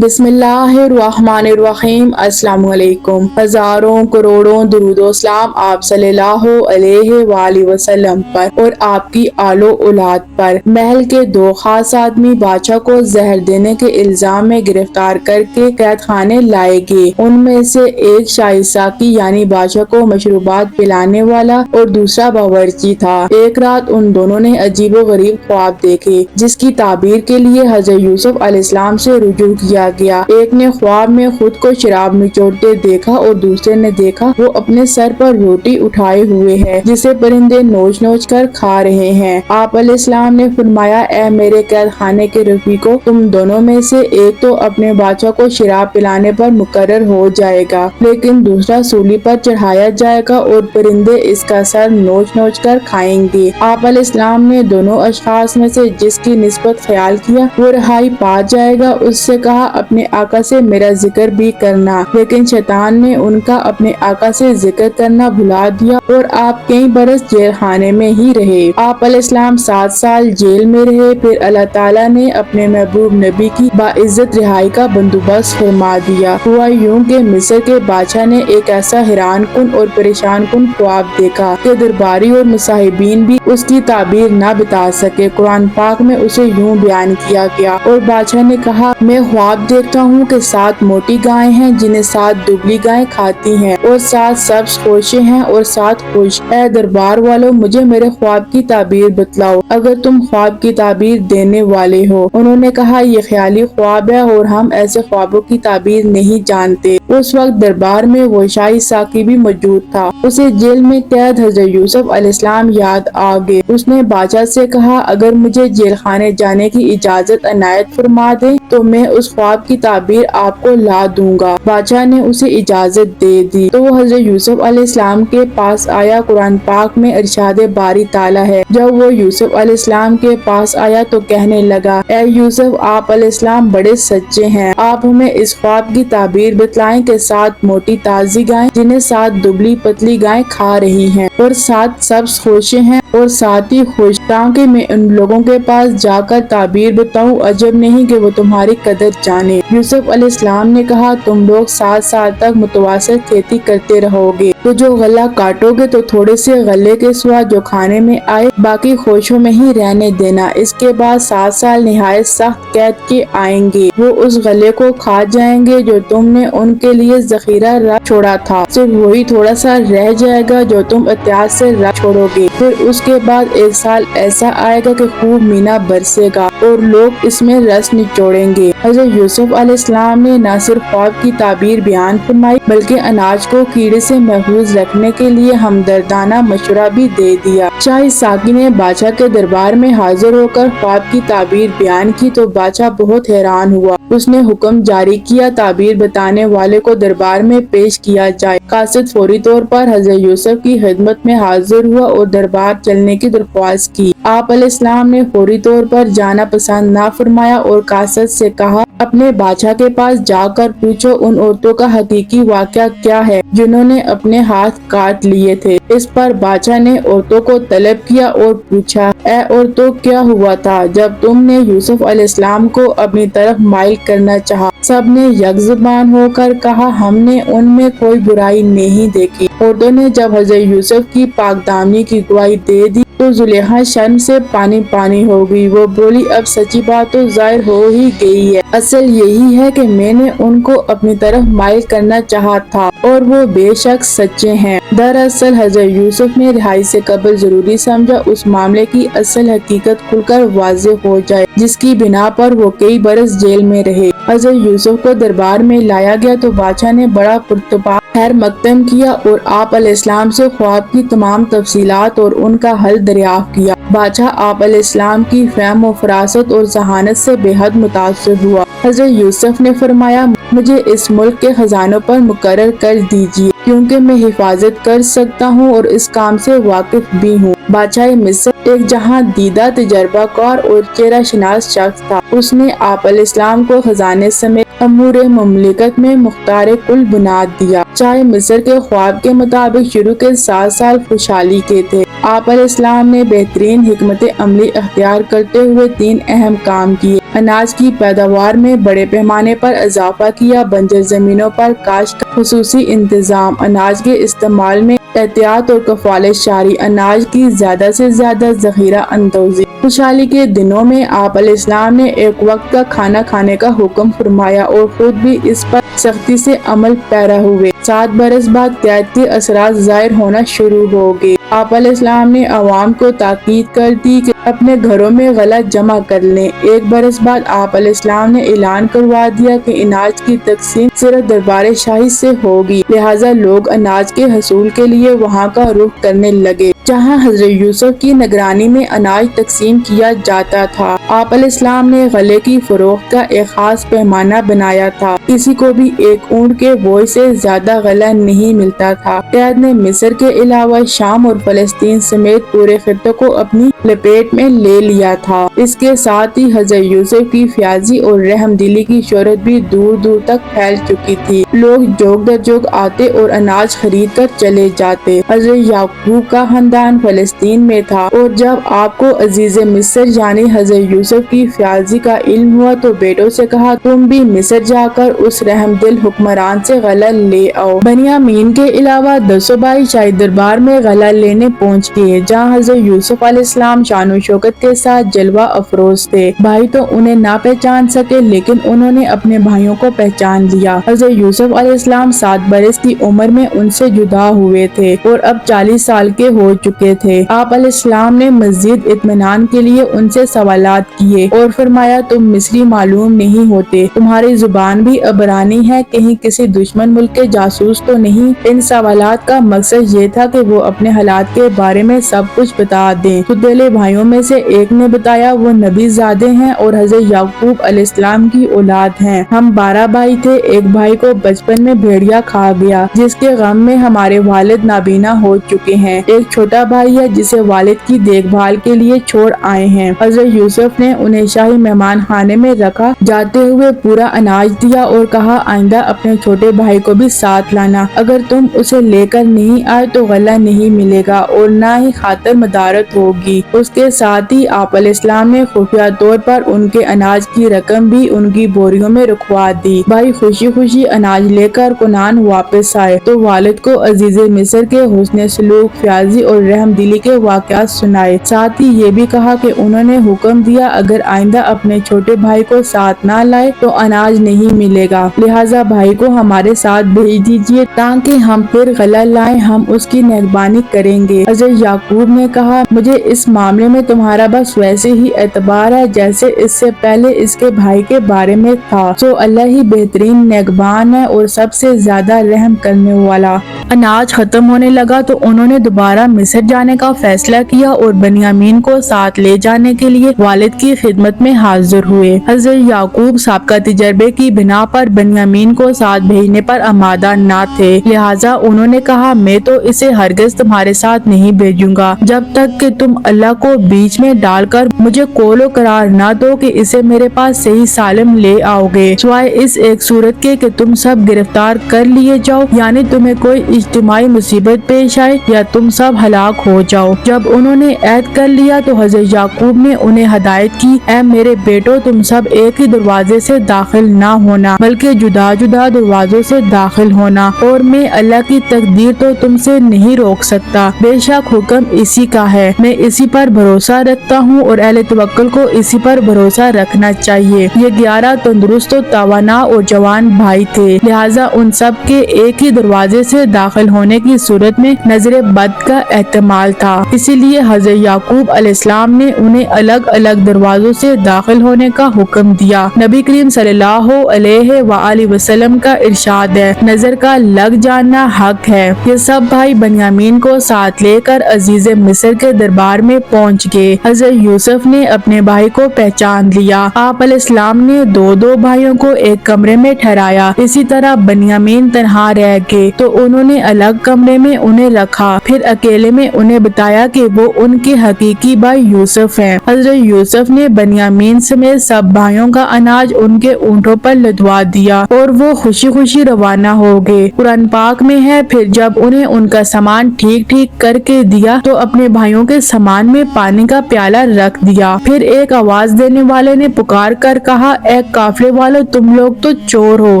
بسم اللہ الرحمن الرحیم۔ السلام علیکم۔ ہزاروں کروڑوں درود و سلام آپ صلی اللہ علیہ وآلہ وسلم پر اور آپ کی آل و اولاد پر۔ محل کے دو خاص آدمی بادشاہ کو زہر دینے کے الزام میں گرفتار کر کے قید خانے لائے گئے۔ ان میں سے ایک شاہی ساقی یعنی بادشاہ کو مشروبات پلانے والا اور دوسرا باورچی تھا۔ ایک رات ان دونوں نے عجیب و غریب خواب دیکھے جس کی تعبیر کے لیے حضرت یوسف علیہ السلام سے رجوع کیا گیا۔ ایک نے خواب میں خود کو شراب نچوڑتے دیکھا اور دوسرے نے دیکھا وہ اپنے سر پر روٹی اٹھائے ہوئے ہے جسے پرندے نوچ نوچ کر کھا رہے ہیں۔ آپ علیہ السلام نے فرمایا، اے میرے قید خانے کے رفیقو، تم دونوں میں سے ایک تو اپنے بادشاہ کو شراب پلانے پر مقرر ہو جائے گا لیکن دوسرا سولی پر چڑھایا جائے گا اور پرندے اس کا سر نوچ نوچ کر کھائیں گے۔ آپ علیہ السلام نے دونوں اشخاص میں سے جس کی نسبت خیال کیا وہ رہائی پا جائے گا اس سے کہا اپنے آقا سے میرا ذکر بھی کرنا، لیکن شیطان نے ان کا اپنے آقا سے ذکر کرنا بھلا دیا اور آپ کئی برس جیل خانے میں ہی رہے۔ آپ علیہ السلام 7 سال جیل میں رہے، پھر اللہ تعالیٰ نے اپنے محبوب نبی کی باعزت رہائی کا بندوبست فرما دیا۔ ہوا یوں کہ مصر کے بادشاہ نے ایک ایسا حیران کن اور پریشان کن خواب دیکھا کہ درباری اور مصاحبین بھی اس کی تعبیر نہ بتا سکے۔ قرآن پاک میں اسے یوں بیان کیا گیا اور بادشاہ نے کہا، میں خواب دیکھتا ہوں کہ 7 موٹی گائیں ہیں جنہیں 7 دبلی گائیں کھاتی ہیں اور 7 سبز خورشیں ہیں اور 7 خشک۔ اے دربار والو، مجھے میرے خواب کی تعبیر بتلاؤ اگر تم خواب کی تعبیر دینے والے ہو۔ انہوں نے کہا، یہ خیالی خواب ہے اور ہم ایسے خوابوں کی تعبیر نہیں جانتے۔ اس وقت دربار میں وہ شاہی ساقی بھی موجود تھا۔ اسے جیل میں قید حضرت یوسف علیہ السلام یاد آ گئے۔ اس نے بادشاہ سے کہا، اگر مجھے جیل خانے جانے کی اجازت عنایت فرما دیں تو میں اس خواب کی تعبیر آپ کو لا دوں گا۔ بادشاہ نے اسے اجازت دے دی تو وہ حضرت یوسف علیہ السلام کے پاس آیا۔ قرآن پاک میں ارشاد باری تعالیٰ ہے، جب وہ یوسف علیہ السلام کے پاس آیا تو کہنے لگا، اے یوسف، آپ علیہ السلام بڑے سچے ہیں، آپ ہمیں اس خواب کی تعبیر بتلائیں کہ 7 موٹی تازی گائیں جنہیں 7 دبلی پتلی گائیں کھا رہی ہیں اور 7 سبز خورشیں ہیں اور 7 ہی خشک، تاکہ میں ان لوگوں کے پاس جا کر تعبیر بتاؤں، عجب نہیں کہ وہ تمہاری قدر جانے۔ یوسف علیہ السلام نے کہا، تم لوگ 7 سال تک متواصل کھیتی کرتے رہو گے تو جو غلہ کاٹو گے تو تھوڑے سے غلے کے سوا جو کھانے میں آئے باقی خوشوں میں ہی رہنے دینا۔ اس کے بعد 7 سال نہایت سخت قید کے آئیں گے، وہ اس غلے کو کھا جائیں گے جو تم نے ان کے لیے ذخیرہ رکھ چھوڑا تھا، صرف وہی تھوڑا سا رہ جائے گا جو تم احتیاط سے رکھ چھوڑو گے۔ پھر اس کے بعد 1 سال ایسا آئے گا کہ خوب مینا برسے گا اور لوگ اس میں رس نچوڑیں گے۔ حضرت یوسف علیہ السلام نے نہ صرف خواب کی تعبیر بیان فرمائی بلکہ اناج کو کیڑے سے محفوظ رکھنے کے لیے ہمدردانہ مشورہ بھی دے دیا۔ شاہی ساقی نے بادشاہ کے دربار میں حاضر ہو کر خواب کی تعبیر بیان کی تو بادشاہ بہت حیران ہوا۔ اس نے حکم جاری کیا، تعبیر بتانے والے کو دربار میں پیش کیا جائے۔ قاصد فوری طور پر حضرت یوسف کی خدمت میں حاضر ہوا اور دربار چلنے کی درخواست کی۔ آپ علیہ السلام نے فوری طور پر جانا پسند نہ فرمایا اور قاصد سے کہا، اپنے بادشاہ کے پاس جا کر پوچھو ان عورتوں کا حقیقی واقعہ کیا ہے جنہوں نے اپنے ہاتھ کاٹ لیے تھے۔ اس پر بادشاہ نے عورتوں کو طلب کیا اور پوچھا، اے عورتوں، کیا ہوا تھا جب تم نے یوسف علیہ السلام کو اپنی طرف مائل کرنا چاہا؟ سب نے یک زبان ہو کر کہا، ہم نے ان میں کوئی برائی نہیں دیکھی۔ عورتوں نے جب حضرت یوسف کی پاک دامنی کی گواہی دے دی تو زلیخا شرم سے پانی پانی ہو گئی۔ وہ بولی، اب سچی بات تو ظاہر ہو ہی گئی ہے، اصل یہی ہے کہ میں نے ان کو اپنی طرف مائل کرنا چاہا تھا اور وہ بے شک سچے ہیں۔ دراصل حضرت یوسف نے رہائی سے قبل ضروری سمجھا اس معاملے کی اصل حقیقت کھل کر واضح ہو جائے جس کی بنا پر وہ کئی برس جیل میں رہے۔ حضرت یوسف کو دربار میں لایا گیا تو بادشاہ نے بڑا پرتپاک خیر مقدم کیا اور آپ علیہ السلام سے خواب کی تمام تفصیلات اور ان کا حل دریافت کیا۔ بادشاہ آپ علیہ السلام کی فہم و فراست اور ذہانت سے بے حد متاثر ہوا۔ حضرت یوسف نے فرمایا، مجھے اس ملک کے خزانوں پر مقرر کر دیجیے کیونکہ میں حفاظت کر سکتا ہوں اور اس کام سے واقف بھی ہوں۔ بادشاہ مصر ایک جہاں دیدہ تجربہ کار اور چہرہ شناس شخص تھا۔ اس نے آپ علیہ السلام کو خزانے سمیت امور مملکت میں مختار کل بناد دیا۔ چاہے مصر کے خواب کے مطابق شروع کے 7 سال خوشحالی کے تھے، آپ علیہ السلام نے بہترین حکمت عملی اختیار کرتے ہوئے 3 اہم کام کیے۔ اناج کی پیداوار میں بڑے پیمانے پر اضافہ کیا، بنجر زمینوں پر کاشت کا خصوصی انتظام، اناج کے استعمال میں احتیاط اور کفالت جاری، اناج کی زیادہ سے زیادہ ذخیرہ اندوزی۔ خوشحالی کے دنوں میں آپ علیہ السلام نے ایک وقت کا کھانا کھانے کا حکم فرمایا اور خود بھی اس پر سختی سے عمل پیرا ہوئے۔ 7 برس بعد قید کے اثرات ظاہر ہونا شروع ہو گئے۔ آپ علیہ السلام نے عوام کو تاکید کر دی کہ اپنے گھروں میں غلہ جمع کر لیں۔ 1 برس بعد آپ علیہ السلام نے اعلان کروا دیا کہ اناج کی تقسیم صرف دربار شاہی سے ہوگی، لہٰذا لوگ اناج کے حصول کے لیے وہاں کا رخ کرنے لگے جہاں حضرت یوسف کی نگرانی میں اناج تقسیم کیا جاتا تھا۔ آپ علیہ السلام نے غلے کی فروخت کا ایک خاص پیمانہ بنایا تھا، کسی کو بھی 1 اونٹ کے بوجھ سے زیادہ غلہ نہیں ملتا تھا۔ قید نے مصر کے علاوہ شام اور فلسطین سمیت پورے خطے کو اپنی لپیٹ میں لے لیا تھا۔ اس کے ساتھ ہی حضرت یوسف کی فیاضی اور رحم دلی کی شہرت بھی دور دور تک پھیل چکی تھی۔ لوگ جوگ در جوگ آتے اور اناج خرید کر چلے جاتے۔ حضرت یعقوب کا خاندان فلسطین میں تھا اور جب آپ کو عزیز مصر یعنی حضرت یوسف کی فیاضی کا علم ہوا تو بیٹوں سے کہا تم بھی مصر جا کر اس رحم دل حکمران سے غلہ لے آؤ۔ بنیامین کے علاوہ 200 بھائی شاہی دربار میں غلہ لینے پہنچ گئے جہاں حضرت یوسف علیہ السلام شان و شوکت کے ساتھ جلوہ افروز تھے۔ بھائی تو انہیں نہ پہچان سکے لیکن انہوں نے اپنے بھائیوں کو پہچان لیا۔ حضرت یوسف علیہ السلام 7 برس کی عمر میں ان سے جدا ہوئے تھے اور اب 40 سال کے ہو چکے تھے۔ آپ علیہ السلام نے مزید اطمینان کے لیے ان سے سوالات کیے اور فرمایا تم مصری معلوم نہیں ہوتے، تمہاری زبان بھی عبرانی ہے، کہیں کسی دشمن ملک کے جاسوس تو نہیں؟ ان سوالات کا مقصد یہ تھا کہ وہ اپنے حالات کے بارے میں سب کچھ بتا دیں۔ سدیلے بھائیوں میں سے ایک نے بتایا وہ نبی زادے ہیں اور حضرت یعقوب علیہ السلام کی اولاد ہیں۔ ہم 12 بھائی تھے، ایک بھائی کو بچپن میں بھیڑیا کھا گیا جس کے غم میں ہمارے والد نابینا ہو چکے ہیں، ایک چھوٹا بھائی ہے جسے والد کی دیکھ بھال کے لیے چھوڑ آئے ہیں۔ حضرت یوسف نے انہیں شاہی مہمان خانے میں رکھا جاتے ہوئے پورا اناج دیا اور کہا آئندہ اپنے چھوٹے بھائی کو بھی ساتھ لانا، اگر تم اسے لے کر نہیں آئے تو غلہ نہیں ملے گا اور نہ ہی خاطر مدارت ہوگی۔ اس کے ساتھ ہی آپ علیہ السلام نے خفیہ طور پر ان کے اناج کی رقم بھی ان کی بوریوں میں رکھوا دی۔ بھائی خوشی خوشی اناج لے کر کنعان واپس آئے تو والد کو عزیز مصر کے حسن سلوک، فیاضی اور رحم دلی کے واقعات سنائے، ساتھ ہی یہ بھی کہا کہ انہوں نے حکم دیا اگر آئندہ اپنے چھوٹے بھائی کو ساتھ نہ لائے تو اناج نہیں ملے گا، لہٰذا بھائی کو ہمارے ساتھ بھیج دیجیے تاکہ ہم پھر غلہ لائیں، ہم اس کی نگہبانی کریں گے۔ حضرت یعقوب نے کہا مجھے اس معاملے میں تمہارا بس ویسے ہی اعتبار ہے جیسے اس سے پہلے اس کے بھائی کے بارے میں تھا، سو اللہ ہی بہترین نگہبان ہے اور سب سے زیادہ رحم کرنے والا۔ اناج ختم ہونے لگا تو انہوں نے دوبارہ مصر جانے کا فیصلہ کیا اور بنیامین کو ساتھ لے جانے کے لیے والد کی خدمت میں حاضر ہوئے۔ حضرت یعقوب سابقہ تجربے کی بنا پر بنیامین کو ساتھ بھیجنے پر آمادہ نہ تھے، لہٰذا انہوں نے کہا میں تو اسے ہرگز تمہارے ساتھ نہیں بھیجوں گا جب تک کہ تم اللہ کو بیچ میں ڈال کر مجھے قول و قرار نہ دو کہ اسے میرے پاس صحیح سالم لے آؤ گے، سوائے اس ایک صورت کے کہ تم سب گرفتار کر لیے جاؤ، یعنی تمہیں کوئی اجتماعی مصیبت پیش آئے یا تم سب ہلاک ہو جاؤ۔ جب انہوں نے عہد کر لیا تو حضرت یعقوب نے انہیں ہدایت کی اے میرے بیٹو تم سب ایک ہی دروازے سے داخل نہ ہونا بلکہ جدا جدا دروازوں سے داخل ہونا، اور میں اللہ کی تقدیر تو تم سے نہیں روک سکتا، بے شک حکم اسی کا ہے، میں اسی پر بھروسہ رکھتا ہوں اور اہل توکل کو اسی پر بھروسہ رکھنا چاہیے۔ یہ 11 تندرست و توانا اور جوان بھائی تھے، لہٰذا ان سب کے ایک ہی دروازے سے داخل ہونے کی صورت میں نظر بد کا احتمال تھا، اسی لیے حضرت یعقوب علیہ السلام نے انہیں الگ الگ دروازوں سے داخل ہونے کا حکم دیا۔ نبی کریم صلی اللہ علیہ وآلہ وسلم کا ارشاد ہے نظر کا لگ جانا حق ہے۔ یہ سب بھائی بنیامین کو ساتھ لے کر عزیز مصر کے دربار میں پہنچ گئے۔ حضرت یوسف نے اپنے بھائی کو پہچان لیا۔ آپ علیہ السلام نے دو بھائیوں کو ایک کمرے میں ٹھہرایا، اسی طرح بنیامین تنہا رہ گئے تو انہوں نے الگ کمرے میں انہیں رکھا، پھر اکیلے میں انہیں بتایا کہ وہ ان کے حقیقی بھائی یوسف ہیں۔ حضرت یوسف نے بنیامین سمیت سب بھائیوں کا اناج ان کے اونٹوں پر لدوا دیا اور وہ خوشی خوشی روانہ ہو گئے۔ قرآن پاک میں ہے، پھر جب انہیں ان کا سامان ٹھیک ٹھیک کر کے دیا تو اپنے بھائیوں کے سامان میں پانی کا پیالہ رکھ دیا۔ پھر ایک آواز دینے والے نے پکار کر کہا، اے قافلے والو، تم لوگ تو چور ہو۔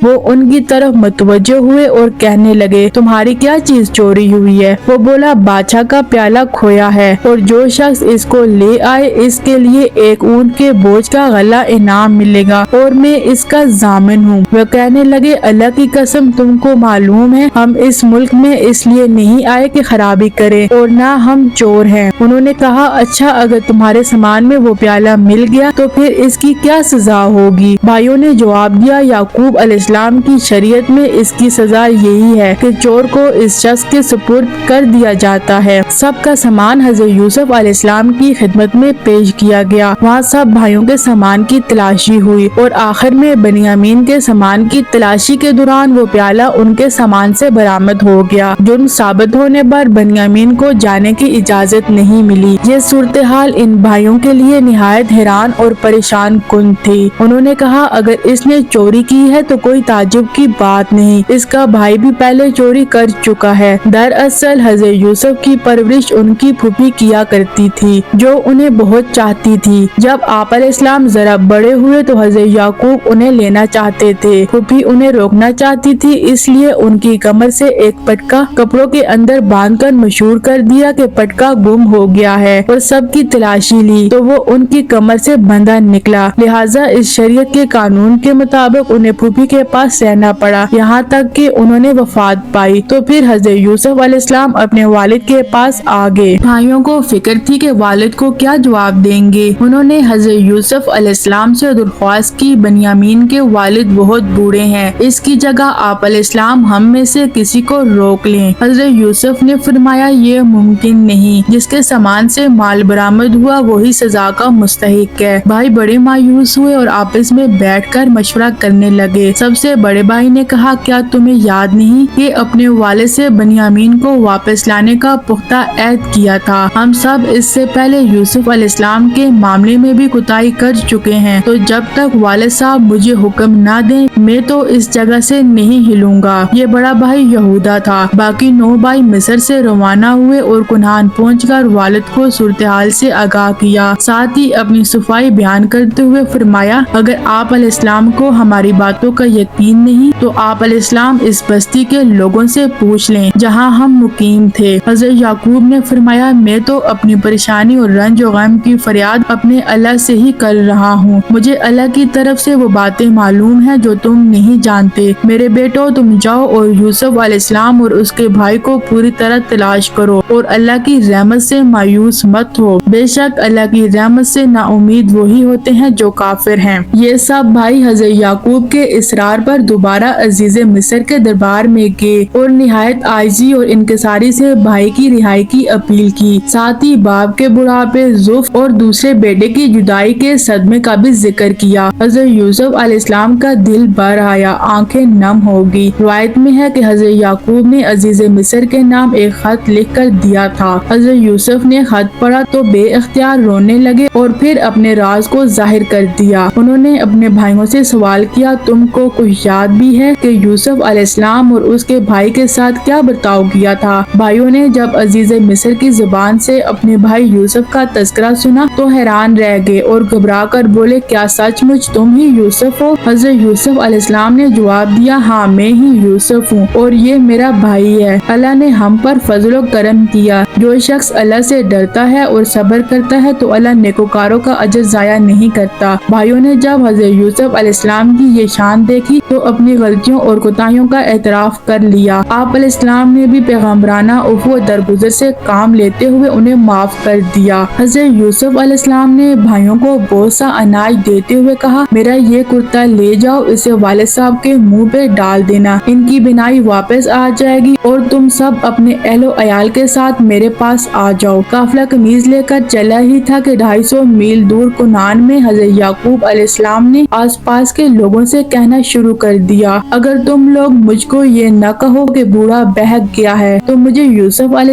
وہ ان کی طرف متوجہ ہوئے اور کہنے لگے، تمہاری کیا چیز چوری ہوئی ہے؟ وہ بولا، بادشاہ کا پیالہ کھویا ہے اور جو شخص اس کو لے آئے اس کے لیے ایک اونٹ کے بوجھ کا غلہ انعام ملے گا اور میں اس کا ضامن ہوں۔ وہ کہنے لگے، اللہ کی قسم، تم کو معلوم ہے ہم اس ملک میں اس لیے نہیں آئے کہ خرابی کریں اور نہ ہم چور ہیں۔ انہوں نے کہا، اچھا، اگر تمہارے سامان میں وہ پیالہ مل گیا تو پھر اس کی کیا سزا ہوگی؟ بھائیوں نے جواب دیا، یعقوب علیہ السلام کی شریعت میں اس کی سزا یہی ہے کہ چور کو اس شخص کے سپرد کر دیا جاتا ہے۔ سب کا سامان حضرت یوسف علیہ السلام کی خدمت میں پیش کیا گیا۔ وہاں سب بھائیوں کے سامان کی تلاشی ہوئی اور آخر میں بنیامین کے سامان کی تلاشی کے دوران وہ پیالہ ان کے سامان سے برآمد ہو گیا۔ جرم ثابت ہونے پر بنیامین کو جانے کی اجازت نہیں ملی۔ یہ صورتحال ان بھائیوں کے لیے نہایت حیران اور پریشان کن تھی۔ انہوں نے کہا، اگر اس نے چوری کی ہے تو کوئی تعجب کی بات نہیں، اس کا بھائی بھی پہلے چوری کر چکا ہے۔ دراصل حضرت یوسف کی پرورش ان کی پھوپھی کیا کرتی تھی جو انہیں بہت چاہتی تھی۔ جب آپ علیہ السلام ذرا بڑے ہوئے تو حضرت یعقوب انہیں لینا چاہتے تھے۔ پھوپھی انہیں روکنا چاہتی تھی، اس لیے ان کی کمر سے ایک پٹکا کپڑوں کے اندر باندھ کر مشہور کر دیا کہ پٹکا گم ہو گیا ہے اور سب کی تلاشی لی تو وہ ان کی کمر سے بندھا نکلا۔ لہٰذا اس شریعت کے قانون کے مطابق انہیں پھوپھی کے پاس رہنا پڑا یہاں تک کہ انہوں نے وفات پائی۔ تو پھر حضرت یوسف علیہ السلام اپنے والد کے پاس آ گئے۔ بھائیوں کو فکر تھی کہ والد کو کیا جواب دیں گے۔ انہوں نے حضرت یوسف علیہ السلام سے درخواست کی، بنیامین کے والد بہت بوڑھے ہیں، اس کی جگہ آپ علیہ السلام ہم میں سے کسی کو روک لیں۔ حضرت یوسف نے فرمایا، یہ ممکن نہیں، جس کے سامان سے مال برآمد ہوا وہی سزا کا مستحق ہے۔ بھائی بڑے مایوس ہوئے اور آپس میں بیٹھ کر مشورہ کرنے لگے۔ سب سے بڑے بھائی نے کہا، کیا تمہیں یاد نہیں کہ اپنے والد سے بنیامین کو واپس لانے کا پختہ عہد کیا تھا؟ ہم سب اس سے پہلے یوسف علیہ السلام کے معاملے میں بھی کوتاہی کر چکے ہیں، تو جب تک والد صاحب مجھے حکم نہ دیں میں تو اس جگہ سے نہیں ہلوں گا۔ یہ بڑا بھائی یہودا تھا۔ باقی 9 بھائی مصر سے روانہ ہوئے اور کنعان پہنچ کر والد کو صورتحال سے آگاہ کیا، ساتھ ہی اپنی صفائی بیان کرتے ہوئے فرمایا، اگر آپ علیہ السلام کو ہماری باتوں کا یقین نہیں تو آپ علیہ السلام اس بستی کے لوگوں سے پوچھ لیں جہاں ہم مقیم تھے۔ حضرت یعقوب نے فرمایا، میں تو اپنی پریشانی اور رنج و غم کی فریاد اپنے اللہ سے ہی کر رہا ہوں۔ مجھے اللہ کی طرف سے وہ باتیں معلوم ہیں جو تم نہیں جانتے۔ میرے بیٹو، تم جاؤ اور یوسف علیہ السلام اور اس کے بھائی کو پوری طرح تلاش کرو اور اللہ کی رحمت سے مایوس مت ہو۔ بے شک اللہ کی رحمت سے نا امید وہی ہوتے ہیں جو کافر ہیں۔ یہ سب بھائی حضرت یعقوب کے اصرار پر دوبارہ عزیز مصر کے دربار میں گئے اور نہایت عاجزی اور انکساری سے بھائی کی رہائی کی اپیل کی، ساتھ ہی باپ کے بڑھاپے، ضعف اور دوسرے بیٹے کی جدائی کے صدمے کا بھی ذکر کیا۔ حضرت یوسف علیہ السلام کا دل بھر آیا، آنکھیں نم ہو گئی۔ روایت میں ہے کہ حضرت یعقوب نے عزیز مصر کے نام ایک خط لکھ کر دیا تھا۔ حضرت یوسف نے خط پڑھا تو بے اختیار رونے لگے اور پھر اپنے راز کو ظاہر کر دیا۔ انہوں نے اپنے بھائیوں سے سوال کیا، تم کو کچھ یاد بھی ہے کہ یوسف علیہ السلام اور اس کے بھائی کے ساتھ کیا برتاؤ کیا تھا؟ بھائیوں نے جب عزیز مصر کی زبان سے اپنے بھائی یوسف کا تذکرہ سنا تو حیران رہ گئے اور گھبرا کر بولے، کیا سچ مچ تم ہی یوسف ہو؟ حضرت یوسف علیہ السلام نے جواب دیا، ہاں میں ہی یوسف ہوں اور یہ میرا بھائی ہے۔ اللہ نے ہم پر فضل و کرم کیا۔ جو شخص اللہ سے ڈرتا ہے اور صبر کرتا ہے تو اللہ نیکوکاروں کا اجر ضائع نہیں کرتا۔ بھائیوں نے جب حضرت یوسف علیہ السلام کی یہ شان دیکھی تو اپنی غلطیوں اور کوتاہیوں کا اعتراف کر لیا۔ آپ علیہ السلام نے بھی پیغمبرانہ عفو و درگزر سے کام لیتے ہوئے انہیں معاف کر دیا۔ حضرت یوسف علیہ السلام نے بھائیوں کو بہت سا اناج دیتے ہوئے کہا، میرا یہ کرتا لے جاؤ، اسے والد صاحب کے منہ پہ ڈال دینا، ان کی بینائی واپس آ جائے گی اور تم سب اپنے اہل و عیال کے ساتھ میرے پاس آ جاؤ۔ قافلہ قمیض لے کر چلا ہی تھا کہ 250 میل دور کنعان میں حضرت یعقوب علیہ السلام نے آس پاس کے لوگوں سے کہنا شروع کر دیا، اگر تم لوگ مجھ کو یہ نہ کہو کہ بوڑھا بہک گیا ہے تو مجھے یوسف علیہ